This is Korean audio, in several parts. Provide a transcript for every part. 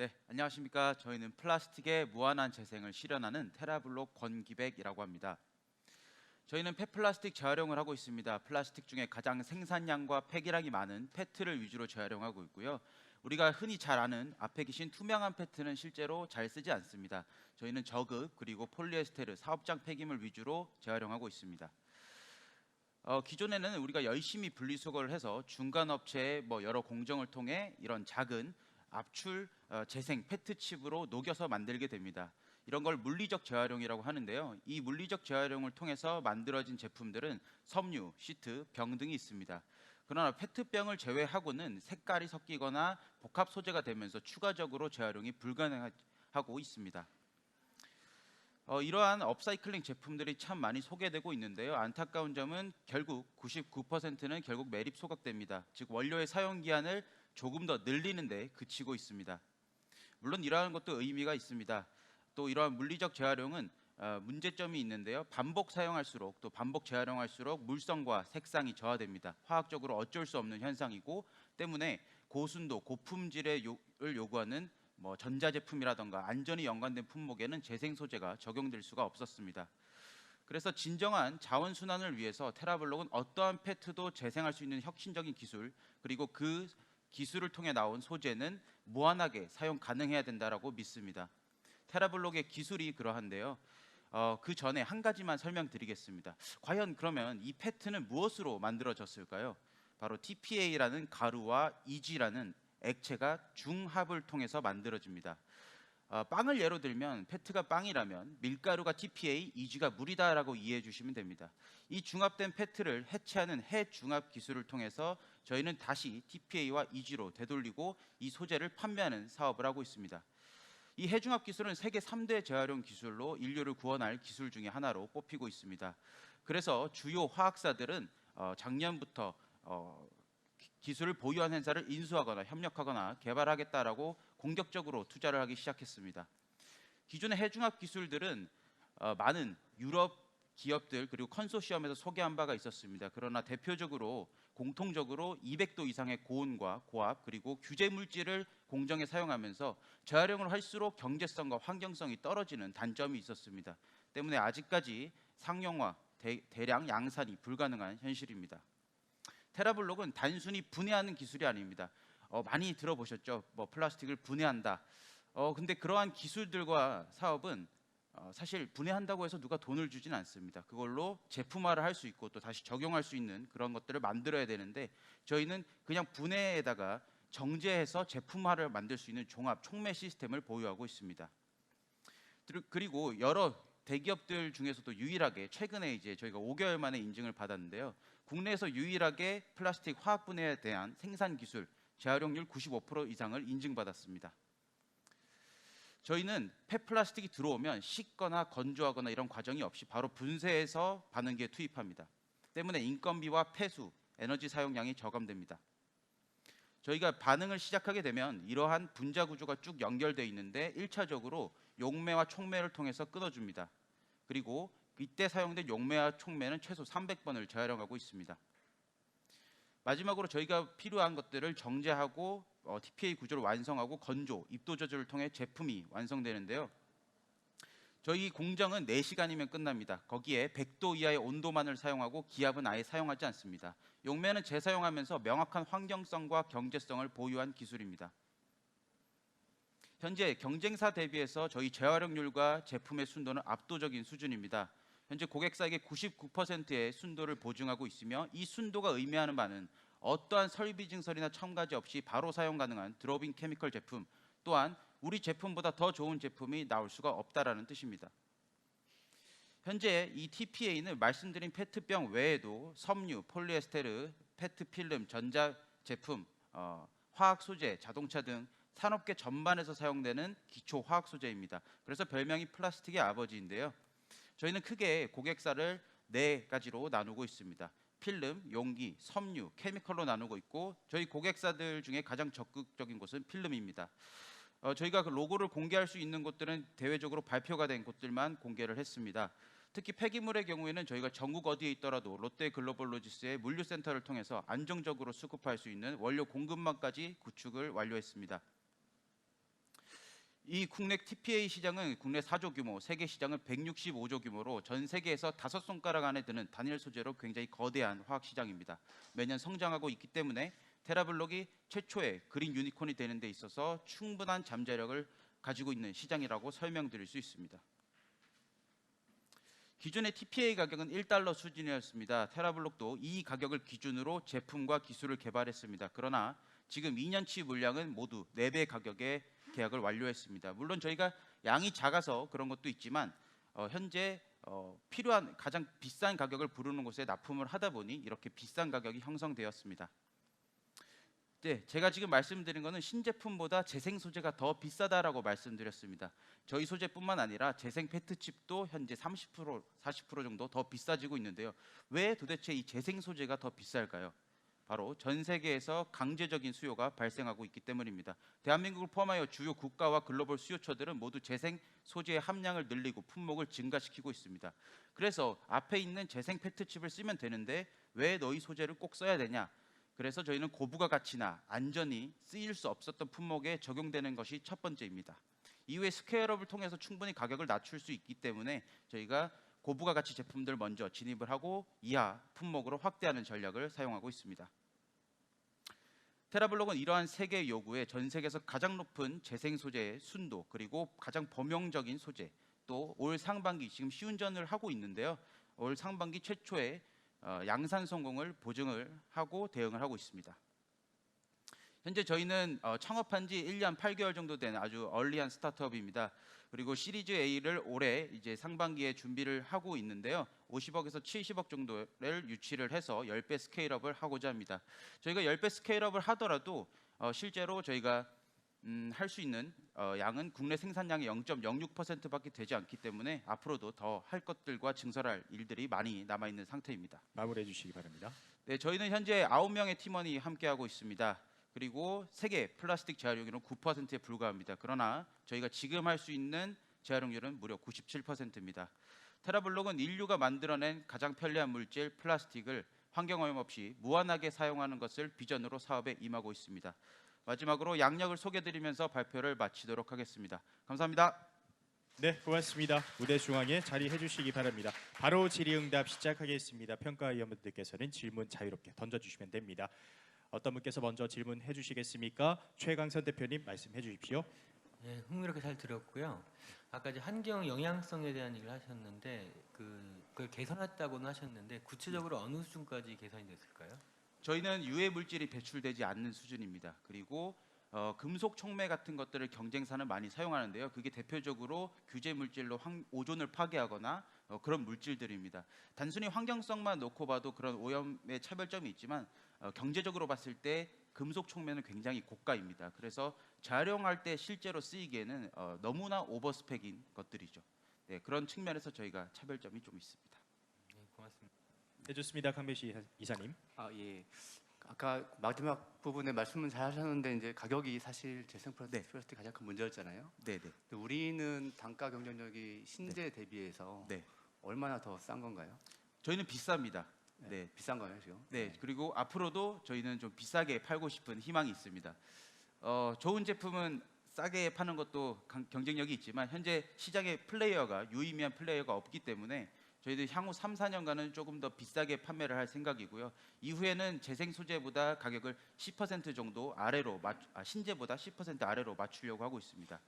네, 안녕하십니까. 저희는 플라스틱의 무한한 재생을 실현하는 테라블록 권기백이라고 합니다. 저희는 폐플라스틱 재활용을 하고 있습니다. 플라스틱 중에 가장 생산량과 폐기량이 많은 페트를 위주로 재활용하고 있고요. 우리가 흔히 잘 아는 앞에 계신 투명한 페트는 실제로 잘 쓰지 않습니다. 저희는 저급 그리고 폴리에스테르, 사업장 폐기물 위주로 재활용하고 있습니다. 기존에는 우리가 열심히 분리수거를 해서 중간 업체의 여러 공정을 통해 이런 작은 압출 재생 페트칩으로 녹여서 만들게 됩니다. 이런 걸 물리적 재활용이라고 하는데요. 이 물리적 재활용을 통해서 만들어진 제품들은 섬유, 시트, 병 등이 있습니다. 그러나 페트병을 제외하고는 색깔이 섞이거나 복합 소재가 되면서 추가적으로 재활용이 불가능하고 있습니다. 이러한 업사이클링 제품들이 참 많이 소개되고 있는데요. 안타까운 점은 결국 99%는 결국 매립 소각됩니다. 즉 원료의 사용 기한을 조금 더 늘리는 데 그치고 있습니다. 물론 이러한 것도 의미가 있습니다. 또 이러한 물리적 재활용은 문제점이 있는데요. 반복 사용할수록 또 반복 재활용할수록 물성과 색상이 저하됩니다. 화학적으로 어쩔 수 없는 현상이고 때문에 고순도, 고품질을 요구하는 전자제품이라던가 안전이 연관된 품목에는 재생 소재가 적용될 수가 없었습니다. 그래서 진정한 자원 순환을 위해서 테라블록은 어떠한 페트도 재생할 수 있는 혁신적인 기술, 그리고 그 기술을 통해 나온 소재는 무한하게 사용 가능해야 된다라고 믿습니다. 테라블록의 기술이 그러한데요. 그 전에 한 가지만 설명드리겠습니다. 과연 그러면 이 페트는 무엇으로 만들어졌을까요? 바로 TPA라는 가루와 EG라는 액체가 중합을 통해서 만들어집니다. 빵을 예로 들면 페트가 빵이라면 밀가루가 TPA, EG가 물이다라고 이해해 주시면 됩니다. 이 중합된 페트를 해체하는 해중합 기술을 통해서 저희는 다시 TPA와 EG로 되돌리고 이 소재를 판매하는 사업을 하고 있습니다. 이 해중합 기술은 세계 3대 재활용 기술로 인류를 구원할 기술 중에 하나로 꼽히고 있습니다. 그래서 주요 화학사들은 작년부터 기술을 보유한 회사를 인수하거나 협력하거나 개발하겠다라고 공격적으로 투자를 하기 시작했습니다. 기존의 해중합 기술들은 많은 유럽 기업들 그리고 컨소시엄에서 소개한 바가 있었습니다. 그러나 대표적으로 공통적으로 200도 이상의 고온과 고압 그리고 규제 물질을 공정에 사용하면서 재활용을 할수록 경제성과 환경성이 떨어지는 단점이 있었습니다. 때문에 아직까지 상용화, 대량 양산이 불가능한 현실입니다. 테라블록은 단순히 분해하는 기술이 아닙니다. 많이 들어보셨죠? 플라스틱을 분해한다. 근데 그러한 기술들과 사업은 사실 분해한다고 해서 누가 돈을 주진 않습니다. 그걸로 제품화를 할 수 있고 또 다시 적용할 수 있는 그런 것들을 만들어야 되는데 저희는 그냥 분해에다가 정제해서 제품화를 만들 수 있는 종합 촉매 시스템을 보유하고 있습니다. 그리고 여러 대기업들 중에서도 유일하게 최근에 이제 저희가 5개월 만에 인증을 받았는데요. 국내에서 유일하게 플라스틱 화학 분해에 대한 생산 기술 재활용률 95% 이상을 인증받았습니다. 저희는 폐플라스틱이 들어오면 씻거나 건조하거나 이런 과정이 없이 바로 분쇄해서 반응기에 투입합니다. 때문에 인건비와 폐수, 에너지 사용량이 저감됩니다. 저희가 반응을 시작하게 되면 이러한 분자 구조가 쭉 연결되어 있는데 1차적으로 용매와 촉매를 통해서 끊어줍니다. 그리고 이때 사용된 용매와 촉매는 최소 300번을 재활용하고 있습니다. 마지막으로 저희가 필요한 것들을 정제하고 TPA 구조를 완성하고 건조, 입도 조절을 통해 제품이 완성되는데요. 저희 공정은 4시간이면 끝납니다. 거기에 100도 이하의 온도만을 사용하고 기압은 아예 사용하지 않습니다. 용매는 재사용하면서 명확한 환경성과 경제성을 보유한 기술입니다. 현재 경쟁사 대비해서 저희 재활용률과 제품의 순도는 압도적인 수준입니다. 현재 고객사에게 99%의 순도를 보증하고 있으며 이 순도가 의미하는 바는 어떠한 설비 증설이나 첨가제 없이 바로 사용 가능한 드롭인 케미컬 제품 또한 우리 제품보다 더 좋은 제품이 나올 수가 없다라는 뜻입니다. 현재 이 TPA는 말씀드린 페트병 외에도 섬유, 폴리에스테르, 페트 필름, 전자 제품, 화학 소재, 자동차 등 산업계 전반에서 사용되는 기초 화학 소재입니다. 그래서 별명이 플라스틱의 아버지인데요. 저희는 크게 고객사를 4가지로 나누고 있습니다. 필름, 용기, 섬유, 케미컬로 나누고 있고 저희 고객사들 중에 가장 적극적인 곳은 필름입니다. 저희가 그 로고를 공개할 수 있는 곳들은 대외적으로 발표가 된 곳들만 공개를 했습니다. 특히 폐기물의 경우에는 저희가 전국 어디에 있더라도 롯데 글로벌로지스의 물류센터를 통해서 안정적으로 수급할 수 있는 원료 공급망까지 구축을 완료했습니다. 이 국내 TPA 시장은 국내 4조 규모, 세계 시장은 165조 규모로 전 세계에서 5손가락 안에 드는 단일 소재로 굉장히 거대한 화학 시장입니다. 매년 성장하고 있기 때문에 테라블록이 최초의 그린 유니콘이 되는 데 있어서 충분한 잠재력을 가지고 있는 시장이라고 설명드릴 수 있습니다. 기존의 TPA 가격은 1달러 수준이었습니다. 테라블록도 이 가격을 기준으로 제품과 기술을 개발했습니다. 그러나 지금 2년치 물량은 모두 4배 가격에 계약을 완료했습니다. 물론 저희가 양이 작아서 그런 것도 있지만 현재 필요한 가장 비싼 가격을 부르는 곳에 납품을 하다 보니 이렇게 비싼 가격이 형성되었습니다. 네, 제가 지금 말씀드린 것은 신제품보다 재생 소재가 더 비싸다라고 말씀드렸습니다. 저희 소재뿐만 아니라 재생 페트칩도 현재 30%, 40% 정도 더 비싸지고 있는데요. 왜 도대체 이 재생 소재가 더 비쌀까요? 바로 전 세계에서 강제적인 수요가 발생하고 있기 때문입니다. 대한민국을 포함하여 주요 국가와 글로벌 수요처들은 모두 재생 소재의 함량을 늘리고 품목을 증가시키고 있습니다. 그래서 앞에 있는 재생 페트칩을 쓰면 되는데 왜 너희 소재를 꼭 써야 되냐? 그래서 저희는 고부가 가치나 안전이 쓰일 수 없었던 품목에 적용되는 것이 첫 번째입니다. 이후에 스케일업을 통해서 충분히 가격을 낮출 수 있기 때문에 저희가 고부가 가치 제품들 먼저 진입을 하고 이하 품목으로 확대하는 전략을 사용하고 있습니다. 테라블록은 이러한 세계 요구에 전 세계에서 가장 높은 재생 소재의 순도 그리고 가장 범용적인 소재 또 올 상반기 지금 시운전을 하고 있는데요. 올 상반기 최초의 양산 성공을 보증을 하고 대응을 하고 있습니다. 현재 저희는 창업한 지 1년 8개월 정도 된 아주 얼리한 스타트업입니다. 그리고 시리즈 A를 올해 이제 상반기에 준비를 하고 있는데요. 50억에서 70억 정도를 유치를 해서 10배 스케일업을 하고자 합니다. 저희가 10배 스케일업을 하더라도 실제로 저희가 할 수 있는 양은 국내 생산량의 0.06%밖에 되지 않기 때문에 앞으로도 더 할 것들과 증설할 일들이 많이 남아 있는 상태입니다. 마무리해 주시기 바랍니다. 네, 저희는 현재 9명의 팀원이 함께하고 있습니다. 그리고 세계 플라스틱 재활용률은 9%에 불과합니다. 그러나 저희가 지금 할 수 있는 재활용률은 무려 97%입니다. 테라블록은 인류가 만들어낸 가장 편리한 물질 플라스틱을 환경오염 없이 무한하게 사용하는 것을 비전으로 사업에 임하고 있습니다. 마지막으로 양력을 소개드리면서 발표를 마치도록 하겠습니다. 감사합니다. 네, 고맙습니다. 무대 중앙에 자리해 주시기 바랍니다. 바로 질의응답 시작하겠습니다. 평가위원분들께서는 질문 자유롭게 던져주시면 됩니다. 어떤 분께서 먼저 질문해 주시겠습니까? 최강선 대표님 말씀해 주십시오. 네, 흥미롭게 잘 들었고요. 아까 이제 환경 영향성에 대한 얘기를 하셨는데 그걸 개선했다고는 하셨는데 구체적으로 어느 수준까지 개선이 됐을까요? 저희는 유해 물질이 배출되지 않는 수준입니다. 그리고 금속 촉매 같은 것들을 경쟁사는 많이 사용하는데요. 그게 대표적으로 규제 물질로 오존을 파괴하거나 그런 물질들입니다. 단순히 환경성만 놓고 봐도 그런 오염의 차별점이 있지만 경제적으로 봤을 때 금속 촉매는 굉장히 고가입니다. 그래서 재활용할 때 실제로 쓰이기에는 너무나 오버스펙인 것들이죠. 네, 그런 측면에서 저희가 차별점이 좀 있습니다. 네, 고맙습니다. 네, 좋습니다. 강배시 이사님. 예. 아까 마지막 부분에 말씀은 잘 하셨는데 이제 가격이 사실 재생 플라스틱 가장 큰 문제였잖아요. 네. 근데 우리는 단가 경쟁력이 신재 대비해서 네. 얼마나 더 싼 건가요? 저희는 비쌉니다. 네. 비싼 거예요 지금? 네, 그리고 앞으로도 저희는 좀 비싸게 팔고 싶은 희망이 있습니다. 좋은 제품은 싸게 파는 것도 경쟁력이 있지만 현재 시장에 유의미한 플레이어가 없기 때문에 저희들 향후 3, 4년간은 조금 더 비싸게 판매를 할 생각이고요. 이후에는 재생 소재보다 가격을 10% 정도 아래로 신재보다 10% 아래로 맞추려고 하고 있습니다.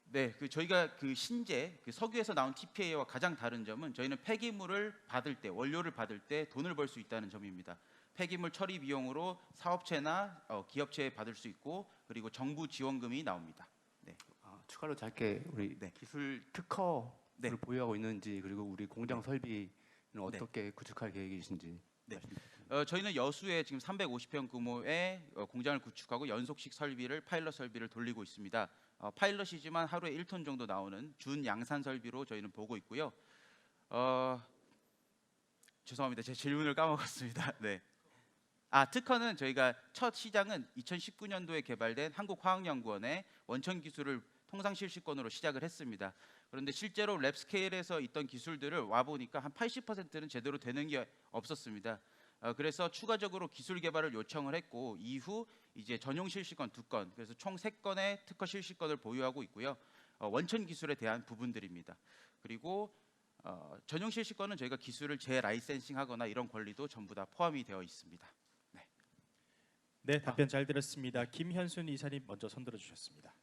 네, 저희가 신재, 석유에서 나온 TPA와 가장 다른 점은 저희는 폐기물을 받을 때, 원료를 받을 때 돈을 벌 수 있다는 점입니다. 폐기물 처리 비용으로 사업체나 기업체에 받을 수 있고 그리고 정부 지원금이 나옵니다. 네. 추가로 짧게 우리 기술 특허를 보유하고 있는지 그리고 우리 공장 설비는 어떻게 구축할 계획이신지. 네. 저희는 여수에 지금 350평 규모의 공장을 구축하고 연속식 설비를 파일럿 설비를 돌리고 있습니다. 파일럿이지만 하루에 1톤 정도 나오는 준 양산 설비로 저희는 보고 있고요. 죄송합니다. 제 질문을 까먹었습니다. 네. 특허는 저희가 첫 시장은 2019년도에 개발된 한국화학연구원의 원천 기술을 통상 실시권으로 시작을 했습니다. 그런데 실제로 랩 스케일에서 있던 기술들을 와 보니까 한 80%는 제대로 되는 게 없었습니다. 그래서 추가적으로 기술 개발을 요청을 했고 이후 이제 전용 실시권 2건, 그래서 총 3건의 특허 실시권을 보유하고 있고요. 원천 기술에 대한 부분들입니다. 그리고 전용 실시권은 저희가 기술을 재라이센싱하거나 이런 권리도 전부 다 포함이 되어 있습니다. 네, 답변 잘 들었습니다. 김현순 이사님 먼저 손들어 주셨습니다.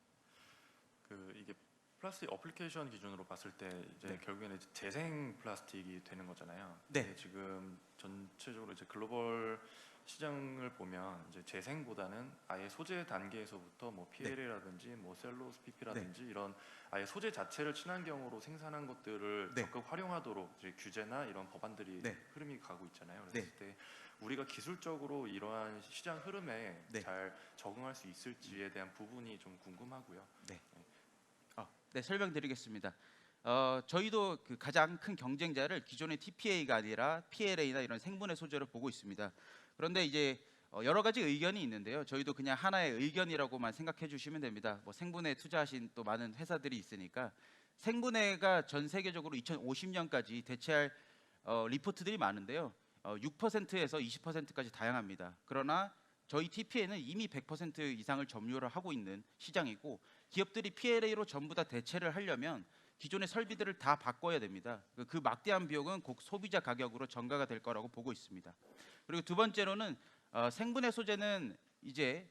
이게 플라스틱 어플리케이션 기준으로 봤을 때 이제 네. 결국에는 이제 재생 플라스틱이 되는 거잖아요. 네. 근데 지금 전체적으로 이제 글로벌 시장을 보면 이제 재생보다는 아예 소재 단계에서부터 뭐 PLA라든지 뭐 셀로스 PP라든지 이런 아예 소재 자체를 친환경으로 생산한 것들을 네. 적극 활용하도록 이제 규제나 이런 법안들이 네. 흐름이 가고 있잖아요. 네. 그랬을 때 우리가 기술적으로 이러한 시장 흐름에 네. 잘 적응할 수 있을지에 대한 부분이 좀 궁금하고요. 네, 설명드리겠습니다. 저희도 그 가장 큰 경쟁자를 기존의 TPA가 아니라 PLA나 이런 생분해 소재로 보고 있습니다. 그런데 이제 여러 가지 의견이 있는데요. 저희도 그냥 하나의 의견이라고만 생각해 주시면 됩니다. 뭐 생분해 투자하신 또 많은 회사들이 있으니까 생분해가 전 세계적으로 2050년까지 대체할 리포트들이 많은데요. 6%에서 20%까지 다양합니다. 그러나 저희 TPA는 이미 100% 이상을 점유를 하고 있는 시장이고 기업들이 PLA로 전부 다 대체를 하려면 기존의 설비들을 다 바꿔야 됩니다. 그 막대한 비용은 곧 소비자 가격으로 전가가 될 거라고 보고 있습니다. 그리고 두 번째로는 생분해 소재는 이제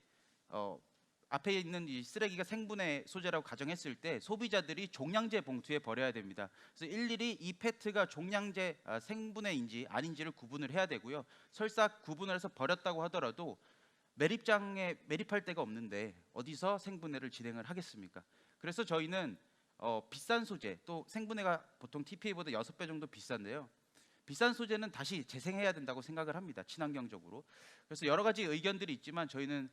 앞에 있는 이 쓰레기가 생분해 소재라고 가정했을 때 소비자들이 종량제 봉투에 버려야 됩니다. 그래서 일일이 이 페트가 종량제 생분해인지 아닌지를 구분을 해야 되고요. 설사 구분을 해서 버렸다고 하더라도 매립장에 매립할 데가 없는데 어디서 생분해를 진행을 하겠습니까? 그래서 저희는 비싼 소재, 또 생분해가 보통 TPA보다 6배 정도 비싼데요. 비싼 소재는 다시 재생해야 된다고 생각을 합니다. 친환경적으로. 그래서 여러 가지 의견들이 있지만 저희는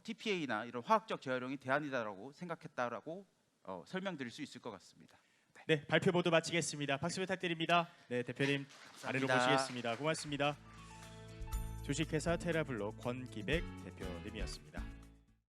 TPA나 이런 화학적 재활용이 대안이다라고 생각했다라고 설명드릴 수 있을 것 같습니다. 네, 발표 모두 마치겠습니다. 박수 부탁드립니다. 네, 대표님 아래로 감사합니다. 모시겠습니다. 고맙습니다. 주식회사 테라블록 권기백 대표님이었습니다.